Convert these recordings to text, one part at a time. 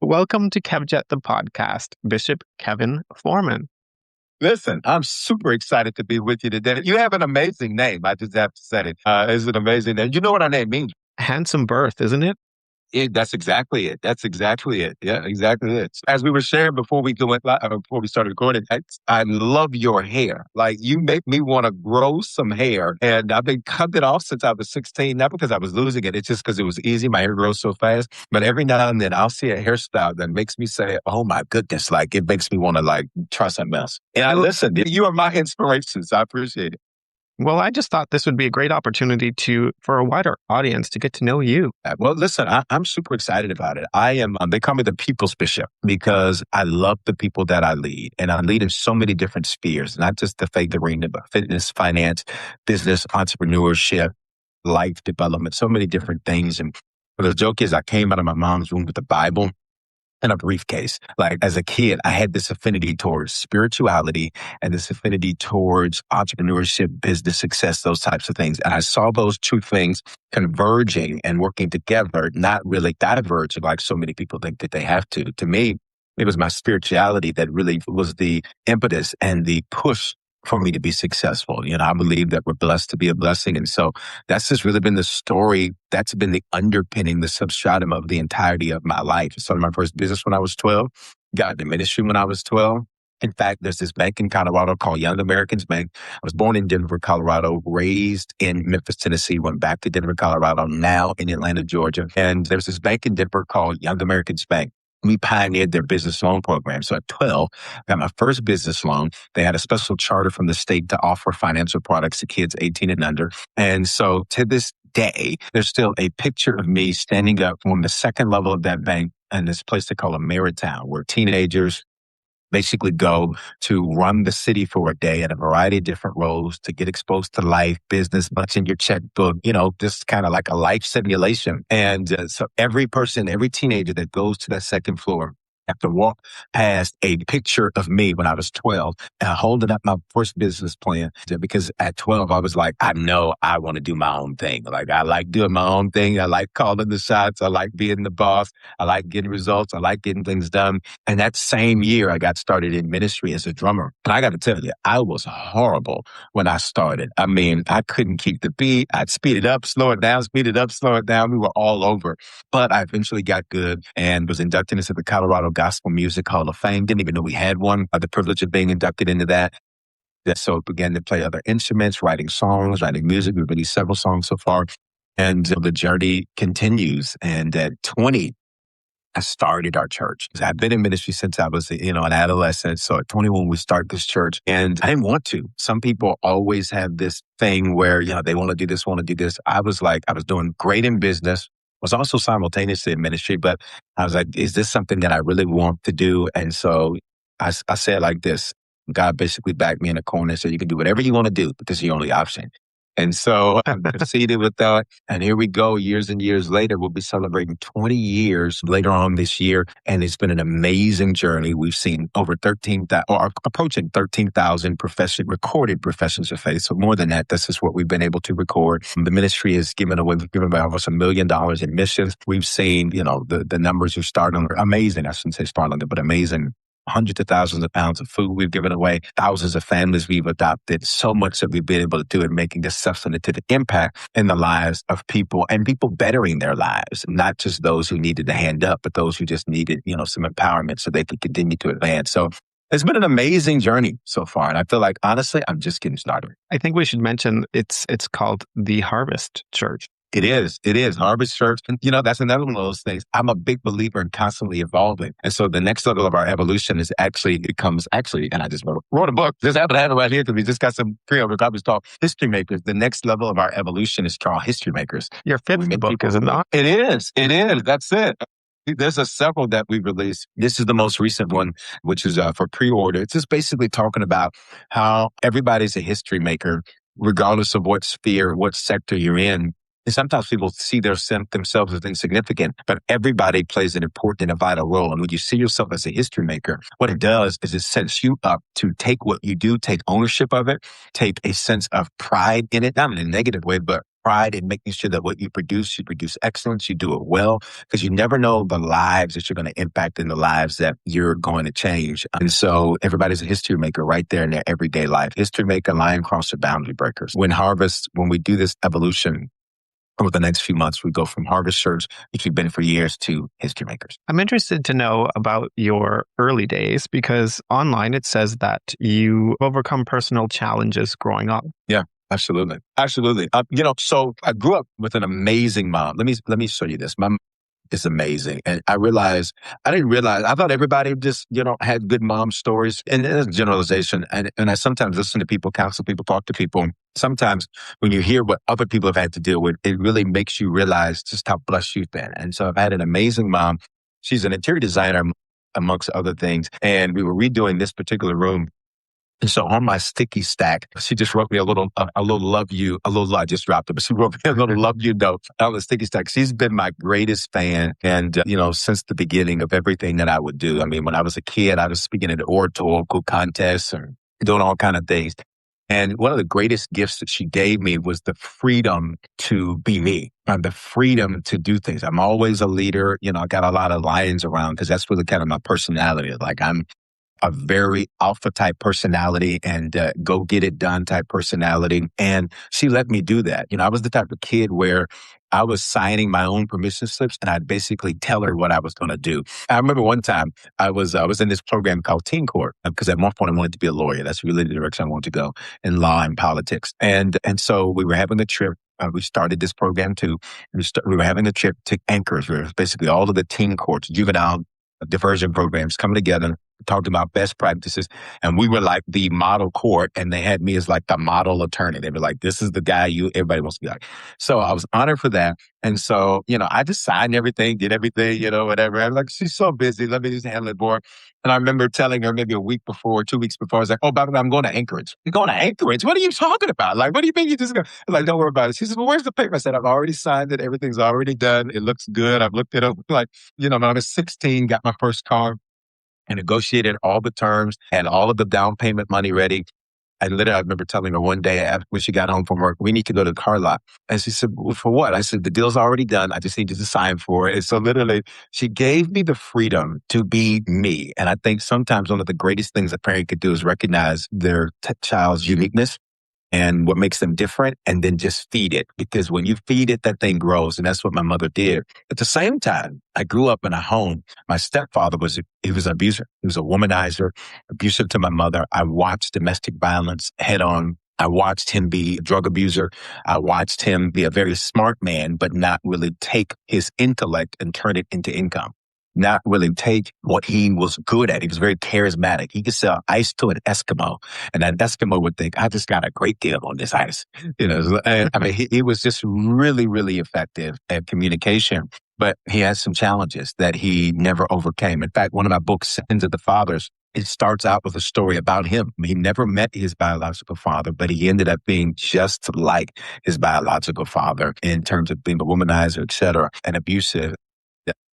Welcome to KevJet, the podcast, Bishop Kevin Foreman. Listen, I'm super excited to be with you today. You have an amazing name. I just have to say it. It's an amazing name. You know what our name means? Handsome birth, isn't it? That's exactly it. That's exactly it. Yeah, exactly it. As we were sharing before we before we started recording, I love your hair. Like you make me want to grow some hair, and I've been cutting it off since I was 16. Not because I was losing it; it's just because it was easy. My hair grows so fast. But every now and then, I'll see a hairstyle that makes me say, "Oh my goodness!" Like it makes me want to try something else. And I listen. You are my inspirations. I appreciate it. Well, I just thought this would be a great opportunity for a wider audience to get to know you. Well, listen, I'm super excited about it. I am, they call me the people's bishop because I love the people that I lead. And I lead in so many different spheres, not just the faith arena, but fitness, finance, business, entrepreneurship, life development, so many different things. And the joke is I came out of my mom's womb with the Bible and a briefcase. Like as a kid, I had this affinity towards spirituality and this affinity towards entrepreneurship, business success, those types of things. And I saw those two things converging and working together, not really diverging like so many people think that they have to. To me, it was my spirituality that really was the impetus and the push for me to be successful. You know, I believe that we're blessed to be a blessing. And so that's just really been the story. That's been the underpinning, the substratum of the entirety of my life. I started my first business when I was 12, got into ministry when I was 12. In fact, there's this bank in Colorado called Young Americans Bank. I was born in Denver, Colorado, raised in Memphis, Tennessee, went back to Denver, Colorado, now in Atlanta, Georgia. And there's this bank in Denver called Young Americans Bank. We pioneered their business loan program. So at 12, I got my first business loan. They had a special charter from the state to offer financial products to kids 18 and under. And so to this day, there's still a picture of me standing up on the second level of that bank in this place they call a Marytown, where teenagers basically go to run the city for a day in a variety of different roles to get exposed to life, business, what's in your checkbook, just kind of like a life simulation. And so every person, every teenager that goes to that second floor have to walk past a picture of me when I was 12 holding up my first business plan. Because at 12, I was like, I know I want to do my own thing. Like I like doing my own thing. I like calling the shots. I like being the boss. I like getting results. I like getting things done. And that same year, I got started in ministry as a drummer. And I got to tell you, I was horrible when I started. I mean, I couldn't keep the beat. I'd speed it up, slow it down, speed it up, slow it down. We were all over. But I eventually got good and was inducted into the Colorado Gospel Music Hall of Fame. Didn't even know we had one. The privilege of being inducted into that. So began to play other instruments, writing songs, writing music. We've released several songs so far. And the journey continues. And at 20, I started our church. I've been in ministry since I was, an adolescent. So at 21, we started this church and I didn't want to. Some people always have this thing where, they want to do this, want to do this. I was doing great in business, was also simultaneously in ministry, but I was like, is this something that I really want to do? And so I said like this, God basically backed me in a corner and said, you can do whatever you want to do, but this is your only option. And so I proceeded with that. And here we go. Years and years later, we'll be celebrating 20 years later on this year. And it's been an amazing journey. We've seen over 13,000 or approaching 13,000 recorded professions of faith. So more than that, this is what we've been able to record. The ministry has given away almost $1 million in missions. We've seen, the numbers are starting amazing. I shouldn't say startling, but amazing. Hundreds of thousands of pounds of food we've given away, thousands of families we've adopted, so much that we've been able to do in making a substantive impact in the lives of people and people bettering their lives, not just those who needed a hand up, but those who just needed, some empowerment so they could continue to advance. So it's been an amazing journey so far. And I feel like, honestly, I'm just getting started. I think we should mention it's called the Harvest Church. It is Harvest Church. And, that's another one of those things. I'm a big believer in constantly evolving. And so the next level of our evolution and I just wrote a book. This happened to have it right here because we just got some pre-over copies called History Makers. The next level of our evolution is called History Makers. Your fifth book, is it not? It is. That's it. There's several that we've released. This is the most recent one, which is for pre-order. It's just basically talking about how everybody's a history maker, regardless of what sphere, what sector you're in. And sometimes people see themselves as insignificant, but everybody plays an important and a vital role. And when you see yourself as a history maker, what it does is it sets you up to take what you do, take ownership of it, take a sense of pride in it, not in a negative way, but pride in making sure that what you produce excellence, you do it well, because you never know the lives that you're going to impact and the lives that you're going to change. And so everybody's a history maker right there in their everyday life. History maker, line crosser, boundary breakers. When we do this evolution over the next few months, we go from harvesters, which we've been for years, to history makers. I'm interested to know about your early days because online it says that you overcome personal challenges growing up. Yeah. Absolutely. Absolutely. So I grew up with an amazing mom. Let me show you this. My mom is amazing. And I didn't realize, I thought everybody just, had good mom stories. And it's a generalization. And I sometimes listen to people, counsel people, talk to people. Sometimes when you hear what other people have had to deal with, it really makes you realize just how blessed you've been. And so I've had an amazing mom. She's an interior designer amongst other things. And we were redoing this particular room. And so on my sticky stack, she just wrote me a little love you, I just dropped it, but she wrote me a little love you note on the sticky stack. She's been my greatest fan. And, since the beginning of everything that I would do. I mean, when I was a kid, I was speaking at oratorical contests and doing all kind of things. And one of the greatest gifts that she gave me was the freedom to be me and the freedom to do things. I'm always a leader. I got a lot of lions around because that's really kind of my personality. Like I'm a very alpha type personality and go get it done type personality. And she let me do that. I was the type of kid where I was signing my own permission slips and I'd basically tell her what I was going to do. I remember one time I was in this program called Teen Court because at one point I wanted to be a lawyer. That's really the direction I wanted to go in law and politics. And so we were having a trip. We started this program too. We were having a trip to Anchorage, where basically all of the teen courts, juvenile diversion programs coming together, talked about best practices. And we were like the model court, and they had me as like the model attorney. They were like, this is the guy everybody wants to be like. So I was honored for that. And so, I just signed everything, did everything, whatever. I'm like, she's so busy. Let me just handle it for her. And I remember telling her maybe a week before, 2 weeks before, I was like, oh, by the way, I'm going to Anchorage. You're going to Anchorage? What are you talking about? Like, what do you mean you just go? I'm like, don't worry about it. She says, well, where's the paper? I said, I've already signed it. Everything's already done. It looks good. I've looked it up. Like, when I was 16, got my first car and negotiated all the terms and all of the down payment money ready. I remember telling her one day when she got home from work, we need to go to the car lot. And she said, well, for what? I said, the deal's already done. I just need you to sign for it. And so literally, she gave me the freedom to be me. And I think sometimes one of the greatest things a parent could do is recognize their child's uniqueness and what makes them different, and then just feed it. Because when you feed it, that thing grows. And that's what my mother did. At the same time, I grew up in a home. My stepfather was an abuser. He was a womanizer, abusive to my mother. I watched domestic violence head on. I watched him be a drug abuser. I watched him be a very smart man, but not really take his intellect and turn it into income. Not really take what he was good at. He was very charismatic. He could sell ice to an Eskimo, and that Eskimo would think, I just got a great deal on this ice. And, I mean, he was just really, really effective at communication, but he has some challenges that he never overcame. In fact, one of my books, Sins of the Fathers, it starts out with a story about him. He never met his biological father, but he ended up being just like his biological father in terms of being a womanizer, et cetera, and abusive.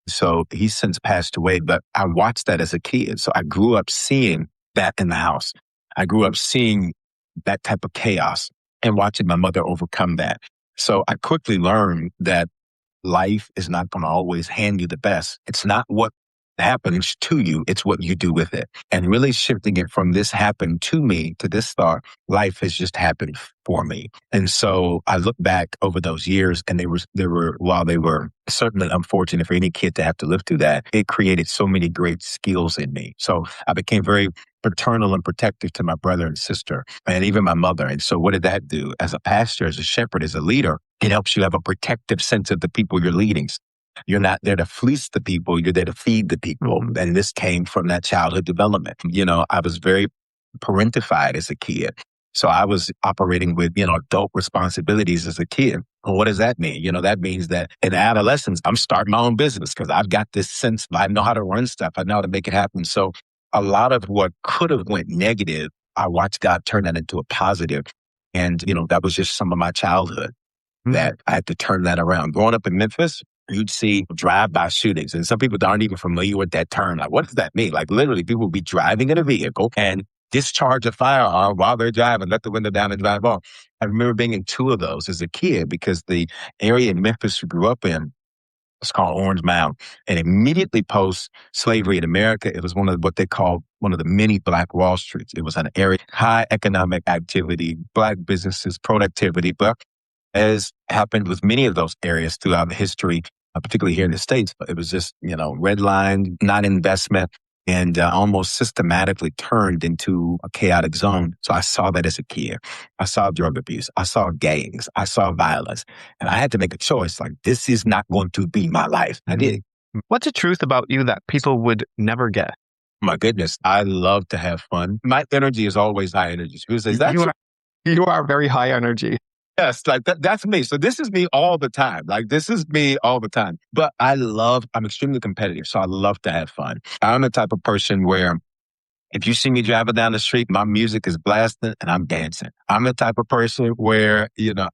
So he's since passed away, but I watched that as a kid. So I grew up seeing that in the house. I grew up seeing that type of chaos and watching my mother overcome that. So I quickly learned that life is not going to always hand you the best. It's not what happens to you, it's what you do with it. And really shifting it from this happened to me to this thought, life has just happened for me. And so I look back over those years, and while they were certainly unfortunate for any kid to have to live through that, it created so many great skills in me. So I became very paternal and protective to my brother and sister, and even my mother. And so what did that do? As a pastor, as a shepherd, as a leader, it helps you have a protective sense of the people you're leading. You're not there to fleece the people. You're there to feed the people. And this came from that childhood development. I was very parentified as a kid. So I was operating with, adult responsibilities as a kid. And what does that mean? That means that in adolescence, I'm starting my own business because I've got this sense, I know how to run stuff. I know how to make it happen. So a lot of what could have went negative, I watched God turn that into a positive. And, that was just some of my childhood that I had to turn that around. Growing up in Memphis, you'd see drive-by shootings. And some people aren't even familiar with that term. Like, what does that mean? Like, literally, people would be driving in a vehicle and discharge a firearm while they're driving, let the window down and drive off. I remember being in two of those as a kid because the area in Memphis we grew up in, it's called Orange Mound. And immediately post slavery in America, it was one of what they call one of the many Black Wall Streets. It was an area, high economic activity, Black businesses, productivity. But as happened with many of those areas throughout history, particularly here in the States, but it was just, redlined, not investment, and almost systematically turned into a chaotic zone. So I saw that as a kid. I saw drug abuse. I saw gangs. I saw violence. And I had to make a choice like, this is not going to be my life. I did. What's a truth about you that people would never get? My goodness, I love to have fun. My energy is always high energy. So who says that's You are very high energy. yes, like that's me. So this is me all the time. Like this is me all the time. But I'm extremely competitive. So I love to have fun. I'm the type of person where if you see me driving down the street, my music is blasting and I'm dancing. I'm the type of person where,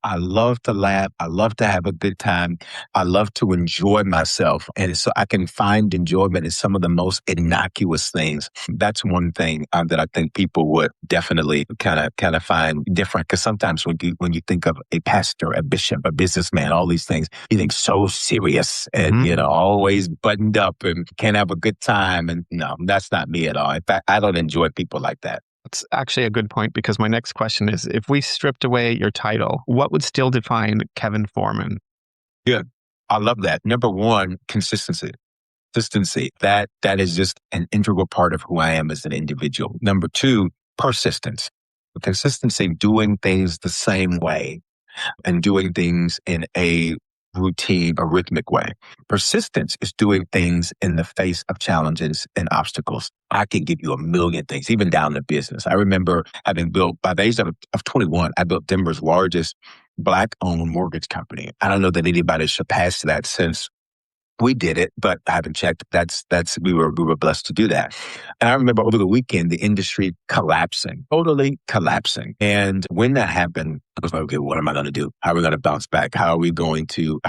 I love to laugh. I love to have a good time. I love to enjoy myself. And so I can find enjoyment in some of the most innocuous things. That's one thing that I think people would definitely kind of find different. Because sometimes when you think of a pastor, a bishop, a businessman, all these things, you think so serious and, always buttoned up and can't have a good time. And no, that's not me at all. In fact, I don't enjoy people like that. That's actually a good point because my next question is, if we stripped away your title, what would still define Kevin Foreman? Good. I love that. Number one, consistency. Consistency. That is just an integral part of who I am as an individual. Number two, persistence. Consistency, doing things the same way and doing things in a routine, a rhythmic way. Persistence is doing things in the face of challenges and obstacles. I can give you a million things, even down to business. I remember having built, by the age of 21, I built Denver's largest Black-owned mortgage company. I don't know that anybody surpassed that since we did it, but I haven't checked. We were blessed to do that. And I remember over the weekend, the industry collapsing, totally collapsing. And when that happened, I was like, okay, what am I going to do? How are we going to bounce back? How are we going to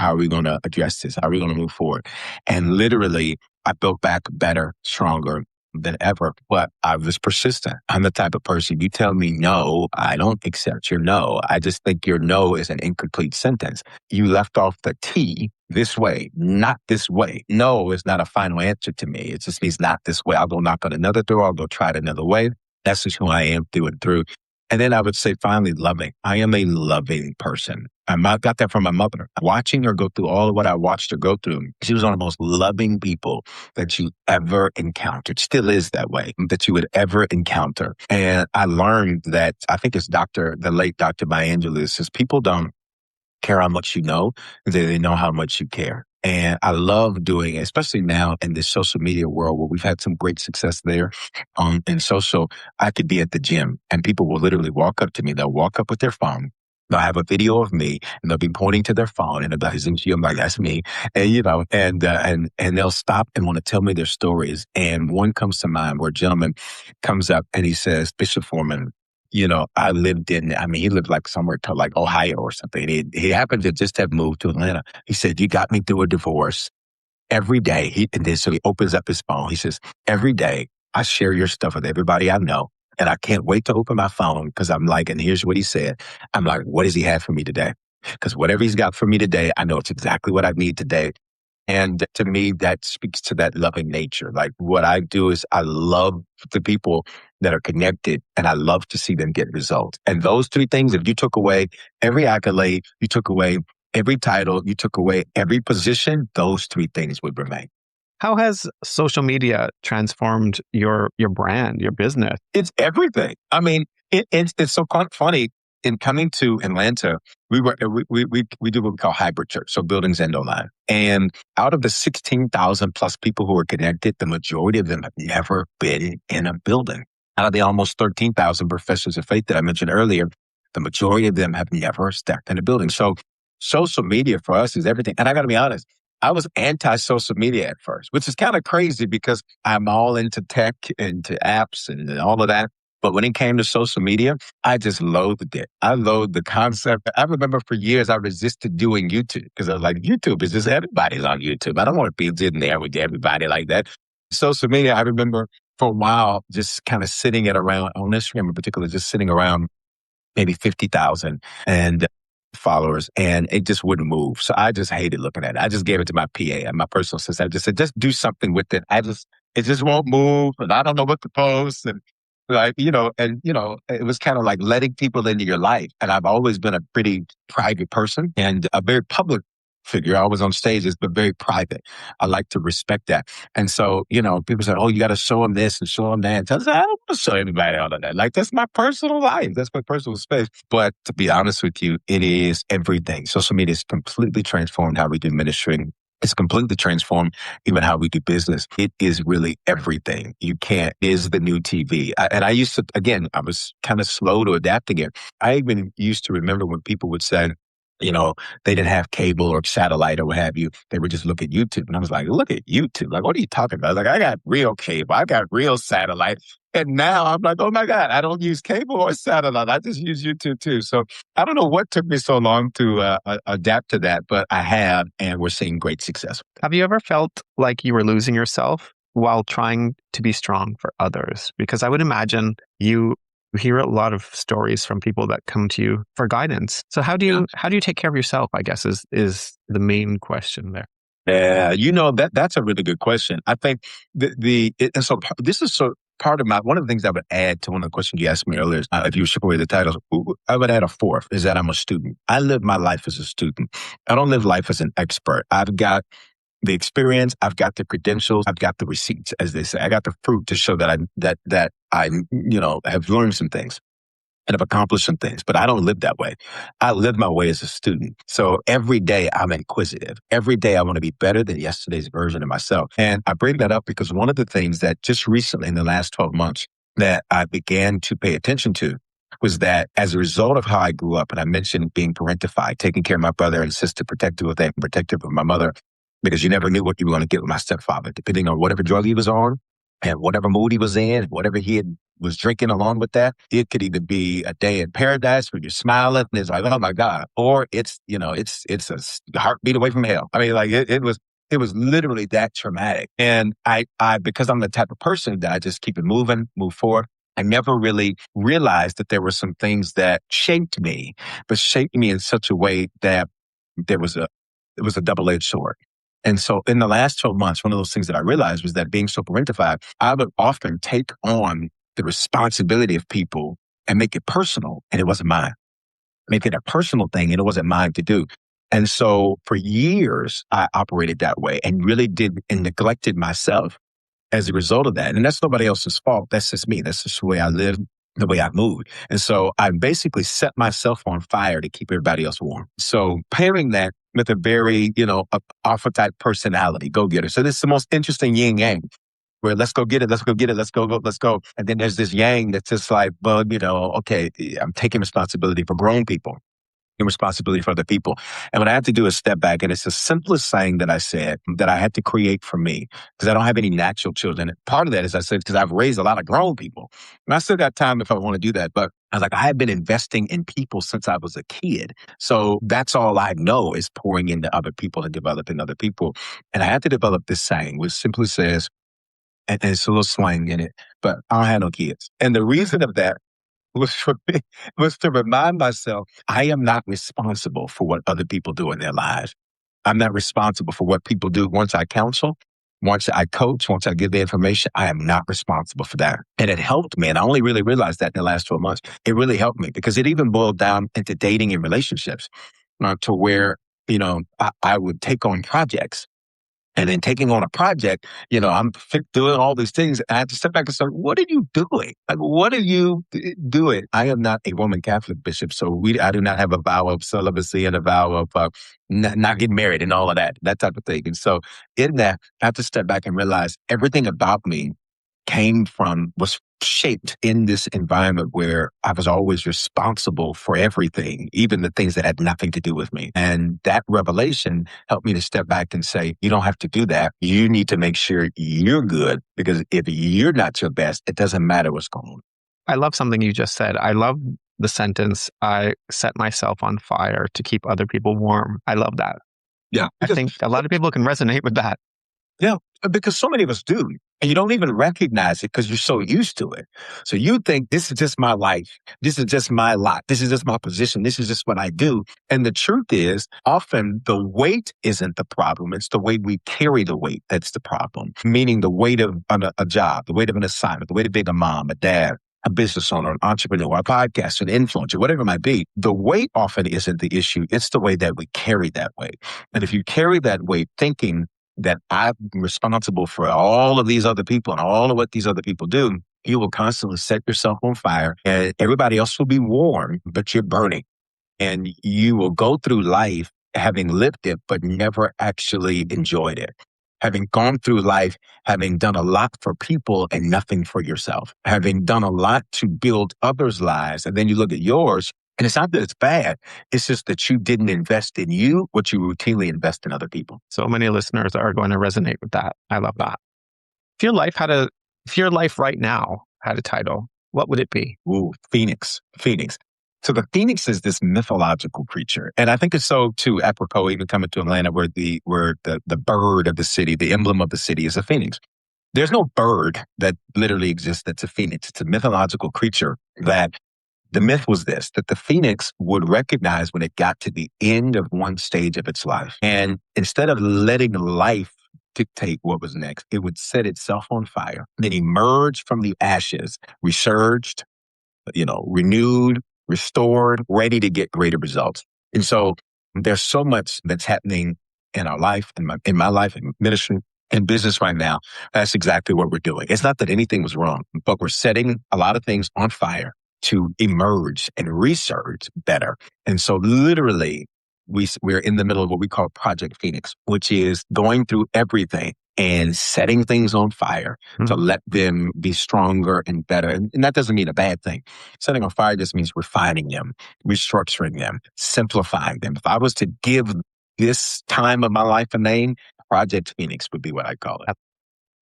address this? How are we going to move forward? And literally, I built back better, stronger than ever, but I was persistent. I'm the type of person, you tell me no, I don't accept your no. I just think your no is an incomplete sentence. You left off the T this way, not this way. No is not a final answer to me. It just means not this way. I'll go knock on another door. I'll go try it another way. That's just who I am through and through. And then I would say, finally, loving. I am a loving person. I got that from my mother. Watching her go through all of what I watched her go through, she was one of the most loving people that you ever encountered. Still is that way, that you would ever encounter. And I learned that, I think it's the late Dr. Maya Angelou says, people don't care how much you know, they know how much you care. And I love doing it, especially now in this social media world where we've had some great success there. In social, I could be at the gym and people will literally walk up to me. They'll walk up with their phone. They'll have a video of me and they'll be pointing to their phone and they'll be like, I'm like, that's me. And and they'll stop and want to tell me their stories. And one comes to mind where a gentleman comes up and he says, Bishop Foreman, he lived like somewhere to like Ohio or something. He happened to just have moved to Atlanta. He said, you got me through a divorce every day. So he opens up his phone. He says, every day I share your stuff with everybody I know. And I can't wait to open my phone because I'm like, and here's what he said. I'm like, what does he have for me today? Because whatever he's got for me today, I know it's exactly what I need today. And to me, that speaks to that loving nature. Like what I do is I love the people that are connected and I love to see them get results. And those three things, if you took away every accolade, you took away every title, you took away every position, those three things would remain. How has social media transformed your brand, your business? It's everything. I mean, it's so funny. In coming to Atlanta, we do what we call hybrid church, so buildings and online. And out of the 16,000 plus people who are connected, the majority of them have never been in a building. Out of the almost 13,000 professors of faith that I mentioned earlier, the majority of them have never stepped in a building. So social media for us is everything. And I got to be honest, I was anti-social media at first, which is kind of crazy because I'm all into tech, into apps and all of that. But when it came to social media, I just loathed it. I loathed the concept. I remember for years I resisted doing YouTube because I was like, YouTube is just everybody's on YouTube. I don't want to be sitting there with everybody like that. Social media, I remember for a while, just kind of sitting at around on Instagram in particular, just sitting around maybe 50,000 and followers, and it just wouldn't move. So I just hated looking at it. I just gave it to my PA and my personal assistant. I just said, just do something with it. It just won't move, and I don't know what to post. And it was kind of like letting people into your life. And I've always been a pretty private person and a very public figure. I was on stages, but very private. I like to respect that. And so, people say, oh, you got to show them this and show them that. And I don't want to show anybody all of that. Like, that's my personal life. That's my personal space. But to be honest with you, it is everything. Social media has completely transformed how we do ministry. It's completely transformed even how we do business. It is really everything. Is the new TV. And I used to, again, I was kind of slow to adapting it. I even used to remember when people would say, you know, they didn't have cable or satellite or what have you. They would just look at YouTube. And I was like, look at YouTube. Like, what are you talking about? Like, I got real cable. I got real satellite. And now I'm like, oh my God, I don't use cable or satellite. I just use YouTube too. So I don't know what took me so long to adapt to that, but I have, and we're seeing great success. Have you ever felt like you were losing yourself while trying to be strong for others? Because I would imagine you hear a lot of stories from people that come to you for guidance. So how do you take care of yourself, I guess, is the main question there. Yeah, that's a really good question. I think this is so part of one of the things I would add to one of the questions you asked me earlier, is, if you strip away the titles, I would add a fourth, is that I'm a student. I live my life as a student. I don't live life as an expert. I've got the experience, I've got the credentials, I've got the receipts, as they say. I got the fruit to show that I have learned some things and have accomplished some things, but I don't live that way. I live my way as a student. So every day I'm inquisitive. Every day I want to be better than yesterday's version of myself. And I bring that up because one of the things that just recently in the last 12 months that I began to pay attention to was that as a result of how I grew up, and I mentioned being parentified, taking care of my brother and sister, protective of them, protective of my mother, because you never knew what you were going to get with my stepfather, depending on whatever drug he was on and whatever mood he was in, whatever was drinking along with that. It could either be a day in paradise where you're smiling and it's like, oh my God, or it's a heartbeat away from hell. I mean, like it was literally that traumatic. And I, because I'm the type of person that I just keep it moving, move forward. I never really realized that there were some things that shaped me, but shaped me in such a way that it was a double-edged sword. And so in the last 12 months, one of those things that I realized was that being so parentified, I would often take on the responsibility of people and make it personal, and it wasn't mine. Make it a personal thing, and it wasn't mine to do. And so for years, I operated that way and really did and neglected myself as a result of that. And that's nobody else's fault. That's just me. That's just the way I live, the way I move. And so I basically set myself on fire to keep everybody else warm. So pairing that with a very, alpha type personality, go getter. So this is the most interesting yin yang, where let's go get it, let's go get it, let's go, let's go. And then there's this yang that's just like, well, okay, I'm taking responsibility for grown people and responsibility for other people. And what I have to do is step back. And it's the simplest saying that I said that I had to create for me because I don't have any natural children. And part of that is I said, because I've raised a lot of grown people and I still got time if I want to do that. But I was like, I have been investing in people since I was a kid. So that's all I know is pouring into other people and developing other people. And I had to develop this saying, which simply says, and it's a little slang in it, but I don't have no kids. And the reason of that was to remind myself, I am not responsible for what other people do in their lives. I'm not responsible for what people do once I counsel, once I coach, once I give the information. I am not responsible for that. And it helped me. And I only really realized that in the last 12 months. It really helped me because it even boiled down into dating and relationships to where, I would take on projects. And then taking on a project, I'm doing all these things. And I have to step back and say, what are you doing? Like, what are you doing? I am not a Roman Catholic bishop. So I do not have a vow of celibacy and a vow of not getting married and all of that type of thing. And so in that, I have to step back and realize everything about me was shaped in this environment where I was always responsible for everything, even the things that had nothing to do with me. And that revelation helped me to step back and say, you don't have to do that. You need to make sure you're good because if you're not your best, it doesn't matter what's going on. I love something you just said. I love the sentence, I set myself on fire to keep other people warm. I love that. Yeah. I think a lot of people can resonate with that. Yeah, because so many of us do. And you don't even recognize it because you're so used to it. So you think this is just my life. This is just my lot. This is just my position. This is just what I do. And the truth is, often the weight isn't the problem. It's the way we carry the weight that's the problem. Meaning the weight of a job, the weight of an assignment, the weight of being a mom, a dad, a business owner, an entrepreneur, a podcast, an influencer, whatever it might be. The weight often isn't the issue. It's the way that we carry that weight. And if you carry that weight thinking that I'm responsible for all of these other people and all of what these other people do, you will constantly set yourself on fire and everybody else will be warm, but you're burning. And you will go through life having lived it, but never actually enjoyed it. Having gone through life, having done a lot for people and nothing for yourself. Having done a lot to build others' lives. And then you look at yours, and it's not that it's bad. It's just that you didn't invest in you what you routinely invest in other people. So many listeners are going to resonate with that. I love that. If your life right now had a title, what would it be? Ooh, Phoenix. Phoenix. So the Phoenix is this mythological creature. And I think it's so too apropos even coming to Atlanta where the bird of the city, the emblem of the city is a phoenix. There's no bird that literally exists that's a phoenix. It's a mythological creature that the myth was this, that the phoenix would recognize when it got to the end of one stage of its life. And instead of letting life dictate what was next, it would set itself on fire, then emerge from the ashes, resurged, renewed, restored, ready to get greater results. And so there's so much that's happening in our life, in my life, in ministry, in business right now. That's exactly what we're doing. It's not that anything was wrong, but we're setting a lot of things on fire to emerge and resurge better. And so literally, we're in the middle of what we call Project Phoenix, which is going through everything and setting things on fire to let them be stronger and better. And that doesn't mean a bad thing. Setting on fire just means refining them, restructuring them, simplifying them. If I was to give this time of my life a name, Project Phoenix would be what I call it.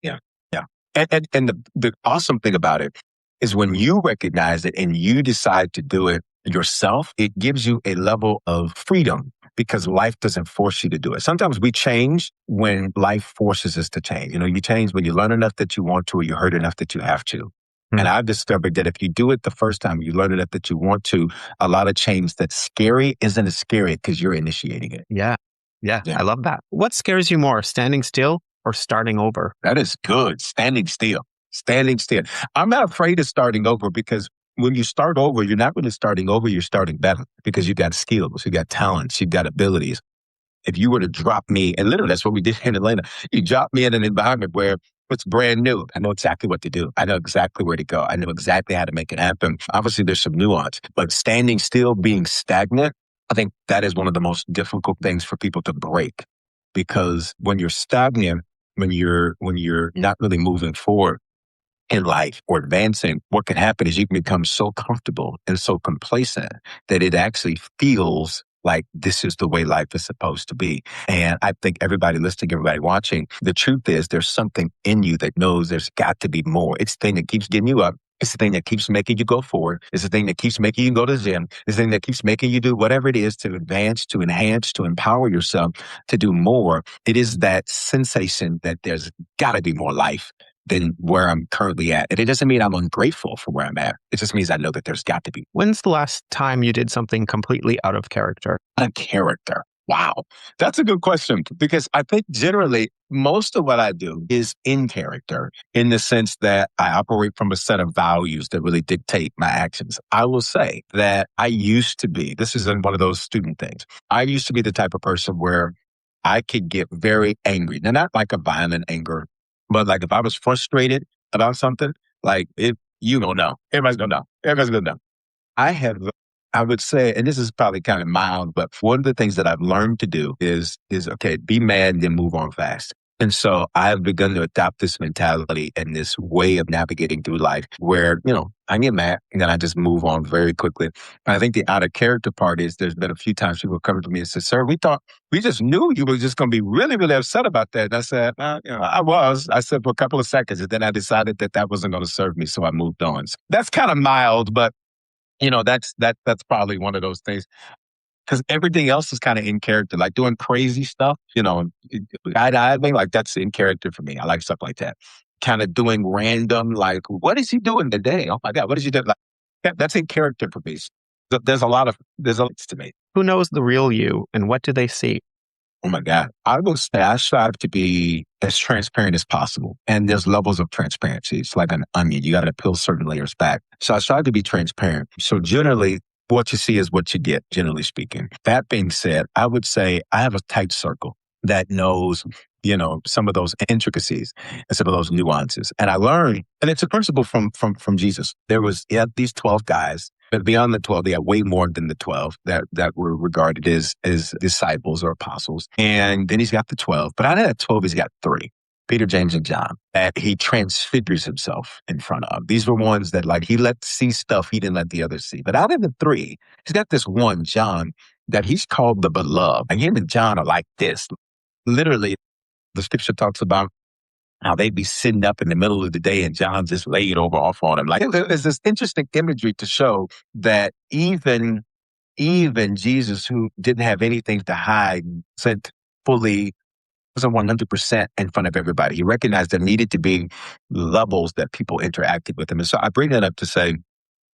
Yeah. Yeah. And the awesome thing about it is when you recognize it and you decide to do it yourself, it gives you a level of freedom because life doesn't force you to do it. Sometimes we change when life forces us to change. You change when you learn enough that you want to, or you hurt enough that you have to. And I've discovered that if you do it the first time, you learn enough that you want to, a lot of change that's scary isn't as scary because you're initiating it. Yeah. I love that. What scares you more, standing still or starting over? That is good. Standing still. Standing still. I'm not afraid of starting over because when you start over, you're not really starting over, you're starting better because you got skills, you got talents, you got abilities. If you were to drop me, and literally that's what we did in Atlanta, you drop me in an environment where it's brand new. I know exactly what to do. I know exactly where to go. I know exactly how to make it happen. Obviously, there's some nuance, but standing still, being stagnant, I think that is one of the most difficult things for people to break because when you're stagnant, when you're not really moving forward, in life or advancing, what can happen is you can become so comfortable and so complacent that it actually feels like this is the way life is supposed to be. And I think everybody listening, everybody watching, the truth is there's something in you that knows there's got to be more. It's the thing that keeps getting you up. It's the thing that keeps making you go forward. It's the thing that keeps making you go to the gym. It's the thing that keeps making you do whatever it is to advance, to enhance, to empower yourself, to do more. It is that sensation that there's got to be more life than where I'm currently at. And it doesn't mean I'm ungrateful for where I'm at. It just means I know that there's got to be. When's the last time you did something completely out of character? A character. Wow. That's a good question because I think generally most of what I do is in character in the sense that I operate from a set of values that really dictate my actions. I will say that I used to be, this is one of those student things. I used to be the type of person where I could get very angry. Now, not like a violent anger, but like if I was frustrated about something, like you don't know, everybody's gonna know. Everybody's gonna know. I would say, and this is probably kind of mild, but one of the things that I've learned to do is okay, be mad and then move on fast. And so I've begun to adopt this mentality and this way of navigating through life where, I get mad and then I just move on very quickly. And I think the out of character part is there's been a few times people come to me and say, sir, we just knew you were just going to be really, really upset about that. And I said, I said for a couple of seconds and then I decided that wasn't going to serve me. So I moved on. So that's kind of mild, but that's probably one of those things. Because everything else is kind of in character, like doing crazy stuff, eye to eye, like that's in character for me. I like stuff like that. kind of doing random, like, what is he doing today? Oh my God, what is he doing? Like, that's in character for me. There's a lot to me. Who knows the real you and what do they see? Oh my God. I will say I strive to be as transparent as possible. And there's levels of transparency. It's like an onion. You got to peel certain layers back. So I strive to be transparent. So generally, what you see is what you get, generally speaking. That being said, I would say I have a tight circle that knows, some of those intricacies and some of those nuances. And I learned, and it's a principle from Jesus. He had these 12 guys. But beyond the 12, they had way more than the 12 that were regarded as disciples or apostles. And then he's got the 12. But out of that 12, he's got three, Peter, James, and John, that he transfigures himself in front of. These were ones that he let see stuff he didn't let the others see. But out of the three, he's got this one, John, that he's called the beloved. And him and John are like this. Literally, the scripture talks about how they'd be sitting up in the middle of the day and John just laid over off on him. Like, there's this interesting imagery to show that even Jesus, who didn't have anything to hide, wasn't 100% in front of everybody. He recognized there needed to be levels that people interacted with him. And so I bring that up to say,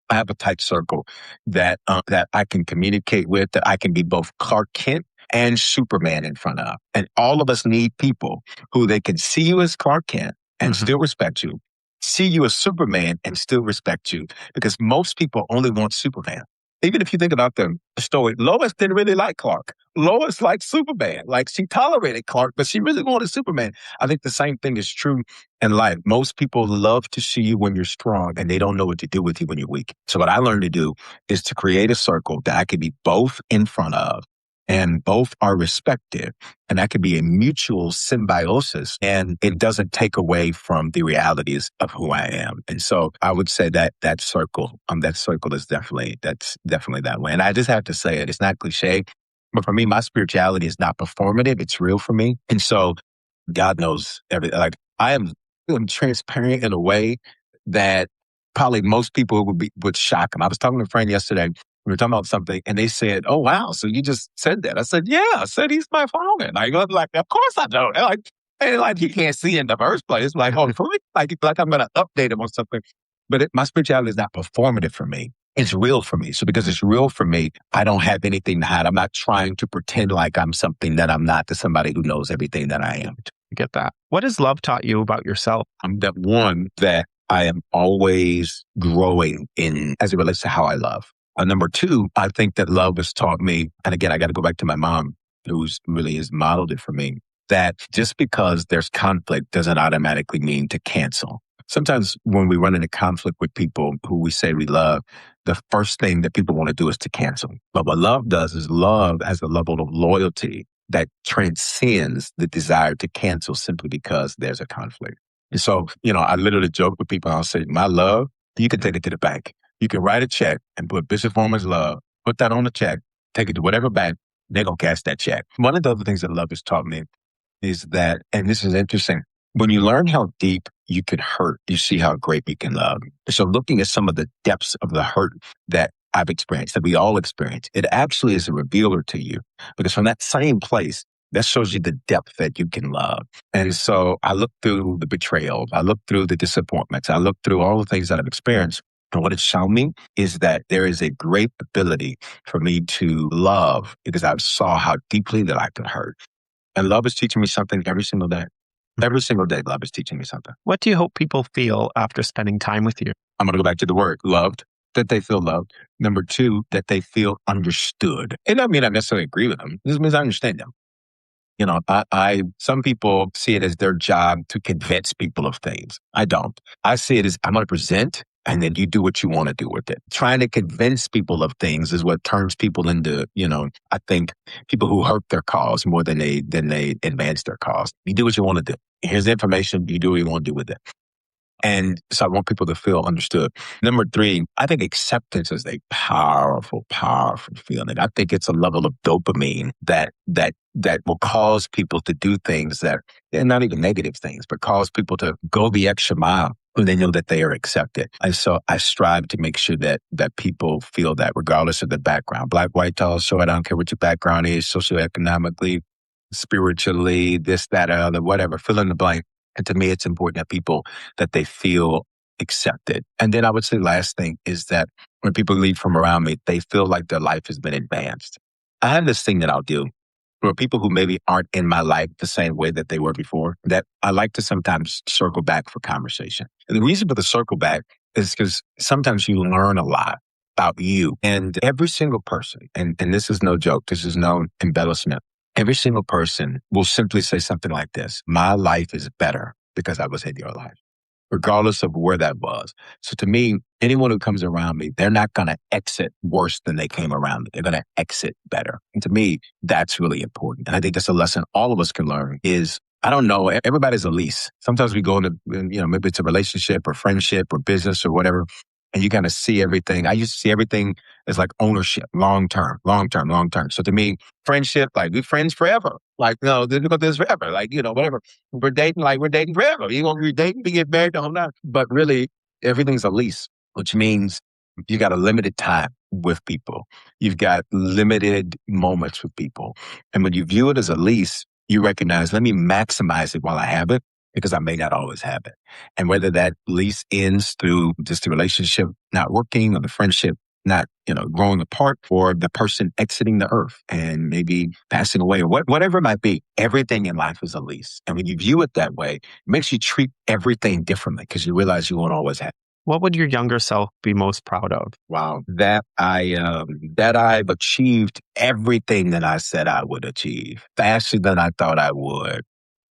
I have a tight circle that I can communicate with, that I can be both Clark Kent and Superman in front of. And all of us need people who they can see you as Clark Kent and still respect you, see you as Superman and still respect you, because most people only want Superman. Even if you think about the story, Lois didn't really like Clark. Lois liked Superman. Like, she tolerated Clark, but she really wanted Superman. I think the same thing is true in life. Most people love to see you when you're strong, and they don't know what to do with you when you're weak. So what I learned to do is to create a circle that I can be both in front of, and both are respected, and that could be a mutual symbiosis, and it doesn't take away from the realities of who I am. And so I would say that circle is definitely that way. And I just have to say it, it's not cliche, but for me, my spirituality is not performative. It's real for me. And so God knows everything. Like, I'm transparent in a way that probably most people would shock them. I was talking to a friend yesterday. We were talking about something, and they said, "Oh wow, so you just said that?" I said, "Yeah, I said he's my father." Like, of course I know. Like he can't see in the first place. Like, oh, like I'm going to update him on something. But my spirituality is not performative for me. It's real for me. So because it's real for me, I don't have anything to hide. I'm not trying to pretend like I'm something that I'm not to somebody who knows everything that I am. I get that. What has love taught you about yourself? I'm that one that I am always growing in as it relates to how I love. Number two, I think that love has taught me, and again, I got to go back to my mom, who's really has modeled it for me, that just because there's conflict doesn't automatically mean to cancel. Sometimes when we run into conflict with people who we say we love, the first thing that people want to do is to cancel. But what love does is love has a level of loyalty that transcends the desire to cancel simply because there's a conflict. And so, I literally joke with people. I'll say, my love, you can take it to the bank. You can write a check and put Bishop Foreman's love, put that on the check, take it to whatever bank, they're going to cash that check. One of the other things that love has taught me is that, and this is interesting, when you learn how deep you can hurt, you see how great we can love. So looking at some of the depths of the hurt that I've experienced, that we all experience, it actually is a revealer to you, because from that same place, that shows you the depth that you can love. And so I look through the betrayal, I look through the disappointments, I look through all the things that I've experienced. And what it's shown me is that there is a great ability for me to love, because I saw how deeply that I could hurt. And love is teaching me something every single day. Every single day, love is teaching me something. What do you hope people feel after spending time with you? I'm going to go back to the word loved, that they feel loved. Number two, that they feel understood. It doesn't mean I necessarily agree with them. This means I understand them. Some people see it as their job to convince people of things. I don't. I see it as I'm going to present, and then you do what you want to do with it. Trying to convince people of things is what turns people into, I think people who hurt their cause more than they advance their cause. You do what you want to do. Here's the information. You do what you want to do with it. And so I want people to feel understood. Number three, I think acceptance is a powerful, powerful feeling. I think it's a level of dopamine that will cause people to do things that they're not even negative things, but cause people to go the extra mile when they know that they are accepted. And so I strive to make sure that people feel that regardless of the background, black, white, tall, short, I don't care what your background is, socioeconomically, spiritually, this, that, or other, whatever, fill in the blank. And to me, it's important that that they feel accepted. And then I would say last thing is that when people leave from around me, they feel like their life has been advanced. I have this thing that I'll do for people who maybe aren't in my life the same way that they were before, that I like to sometimes circle back for conversation. And the reason for the circle back is because sometimes you learn a lot about you. And every single person, and this is no joke, this is no embellishment, every single person will simply say something like this: my life is better because I was in your life, regardless of where that was. So to me, anyone who comes around me, they're not going to exit worse than they came around me. They're going to exit better. And to me, that's really important. And I think that's a lesson all of us can learn is, I don't know, everybody's a lease. Sometimes we go into, maybe it's a relationship or friendship or business or whatever, and you kind of see everything. I used to see everything as like ownership, long term, long term, long term. So to me, friendship, like we're friends forever. Like, no, they're going to do this forever. Like, whatever. We're dating, like we're dating forever. You're going to be dating, we get married, the whole night. But really, everything's a lease, which means you got a limited time with people. You've got limited moments with people. And when you view it as a lease, you recognize, let me maximize it while I have it, because I may not always have it. And whether that lease ends through just the relationship not working or the friendship not, growing apart, or the person exiting the earth and maybe passing away, or whatever it might be, everything in life is a lease. And when you view it that way, it makes you treat everything differently because you realize you won't always have. What would your younger self be most proud of? Wow, that I've achieved everything that I said I would achieve faster than I thought I would.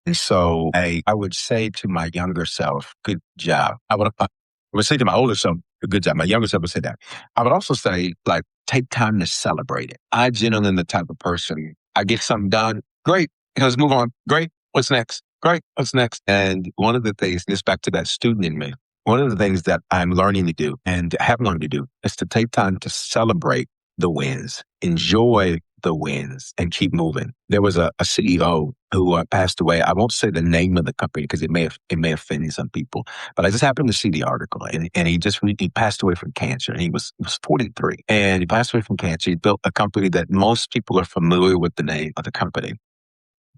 And so I would say to my younger self, good job. I would say to my older self, good job. My younger self would say that. I would also say, like, take time to celebrate it. I generally am the type of person, I get something done. Great. Let's move on. Great. What's next? Great. What's next? And one of the things, this back to that student in me, one of the things that I'm learning to do and have learned to do is to take time to celebrate the wins, enjoy the wins, and keep moving. There was a CEO who passed away. I won't say the name of the company because it may offend some people, but I just happened to see the article, and he passed away from cancer, and he was 43, and he passed away from cancer. He built a company that most people are familiar with the name of the company.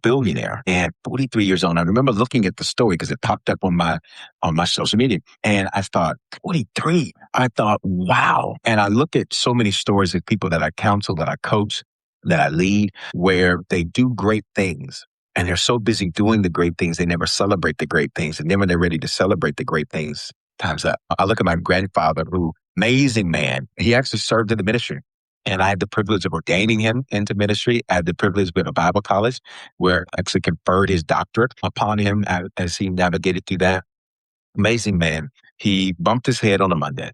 Billionaire, and 43 years old. I remember looking at the story because it popped up on my social media, and I thought, 43. I thought, wow. And I look at so many stories of people that I counsel, that I coach, that I lead, where they do great things, and they're so busy doing the great things, they never celebrate the great things. And then when they're ready to celebrate the great things, time's up. I look at my grandfather, who, amazing man, he actually served in the ministry. And I had the privilege of ordaining him into ministry. I had the privilege of a Bible college where I actually conferred his doctorate upon him as he navigated through that. Amazing man. He bumped his head on a Monday.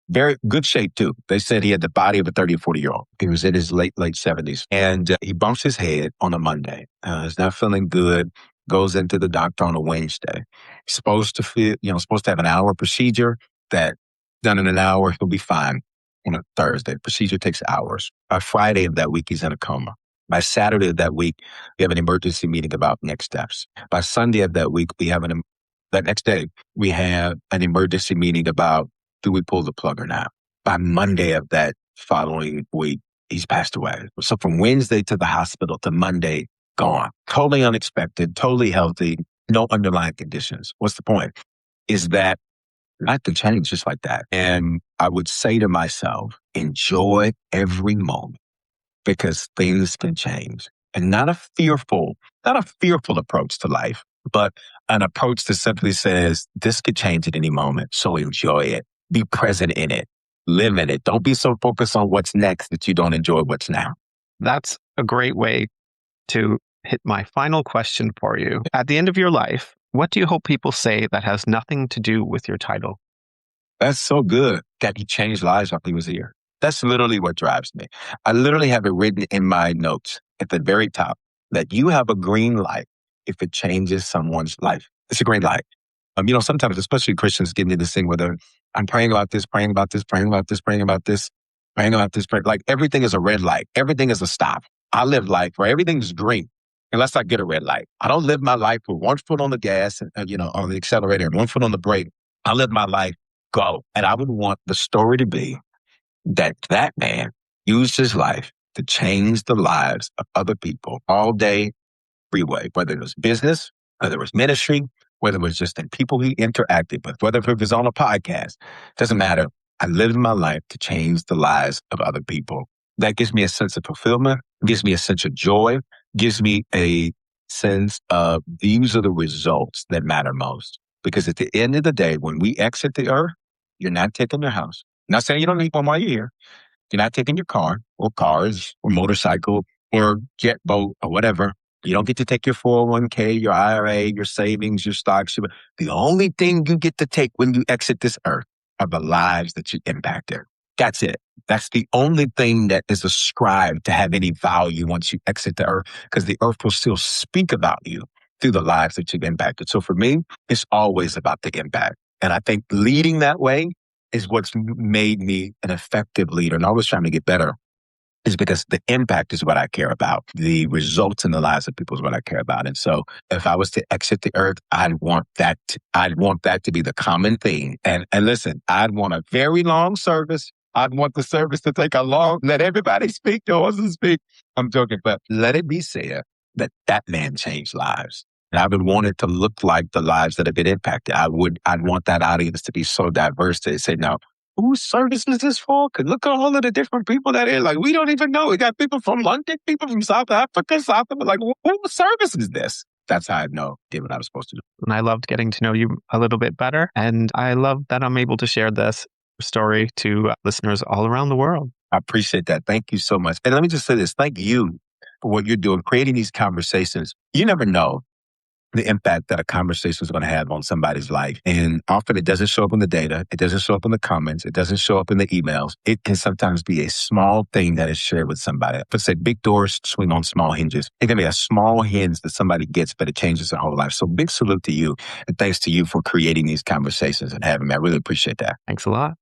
Very good shape too. They said he had the body of a 30 or 40-year-old. He was in his late 70s. And he bumps his head on a Monday. He's not feeling good. Goes into the doctor on a Wednesday. He's supposed to have an hour procedure that done in an hour, he'll be fine. On a Thursday, procedure takes hours. By Friday of that week, he's in a coma. By Saturday of that week, we have an emergency meeting about next steps. By Sunday of that week, that next day, we have an emergency meeting about, do we pull the plug or not? By Monday of that following week, he's passed away. So from Wednesday to the hospital to Monday, gone. Totally unexpected, totally healthy, no underlying conditions. What's the point? Is that life can change just like that. And I would say to myself, enjoy every moment because things can change. And not a fearful approach to life, but an approach that simply says, this could change at any moment. So enjoy it. Be present in it. Live in it. Don't be so focused on what's next that you don't enjoy what's now. That's a great way to hit my final question for you. At the end of your life, what do you hope people say that has nothing to do with your title? That's so good that he changed lives while he was here. That's literally what drives me. I literally have it written in my notes at the very top that you have a green light if it changes someone's life. It's a green light. Sometimes, especially Christians, get into this thing where I'm praying about this, praying about this, praying about this, praying about this, praying about this. Like everything is a red light. Everything is a stop. I live life where everything's green unless I get a red light. I don't live my life with one foot on the gas and, on the accelerator and one foot on the brake. I live my life go. And I would want the story to be that man used his life to change the lives of other people all day, every way, whether it was business, whether it was ministry, whether it was just in people he interacted with, whether it was on a podcast, doesn't matter. I lived my life to change the lives of other people. That gives me a sense of fulfillment, gives me a sense of joy, gives me a sense of these are the results that matter most. Because at the end of the day, when we exit the earth, you're not taking your house. Not saying you don't need one while you're here. You're not taking your car or cars or motorcycle or jet boat or whatever. You don't get to take your 401k, your IRA, your savings, your stocks. The only thing you get to take when you exit this earth are the lives that you impacted. That's it. That's the only thing that is ascribed to have any value once you exit the earth, because the earth will still speak about you through the lives that you've impacted. So for me, it's always about the impact. And I think leading that way is what's made me an effective leader, and always trying to get better, is because the impact is what I care about. The results in the lives of people is what I care about. And so if I was to exit the earth, I'd want that to be the common thing. And listen, I'd want a very long service. I'd want the service to take a long, let everybody speak, no one to speak. I'm joking, but let it be said that that man changed lives. And I would want it to look like the lives that have been impacted. I'd want that audience to be so diverse that they say, now, whose service is this for? Because look at all of the different people that are like, we don't even know. We got people from London, people from South Africa, like, whose service is this? That's how I know did what I was supposed to do. And I loved getting to know you a little bit better. And I love that I'm able to share this story to listeners all around the world. I appreciate that. Thank you so much. And let me just say this. Thank you for what you're doing, creating these conversations. You never know the impact that a conversation is going to have on somebody's life. And often it doesn't show up in the data. It doesn't show up in the comments. It doesn't show up in the emails. It can sometimes be a small thing that is shared with somebody. If I say big doors swing on small hinges, it can be a small hinge that somebody gets, but it changes their whole life. So big salute to you. And thanks to you for creating these conversations and having me. I really appreciate that. Thanks a lot.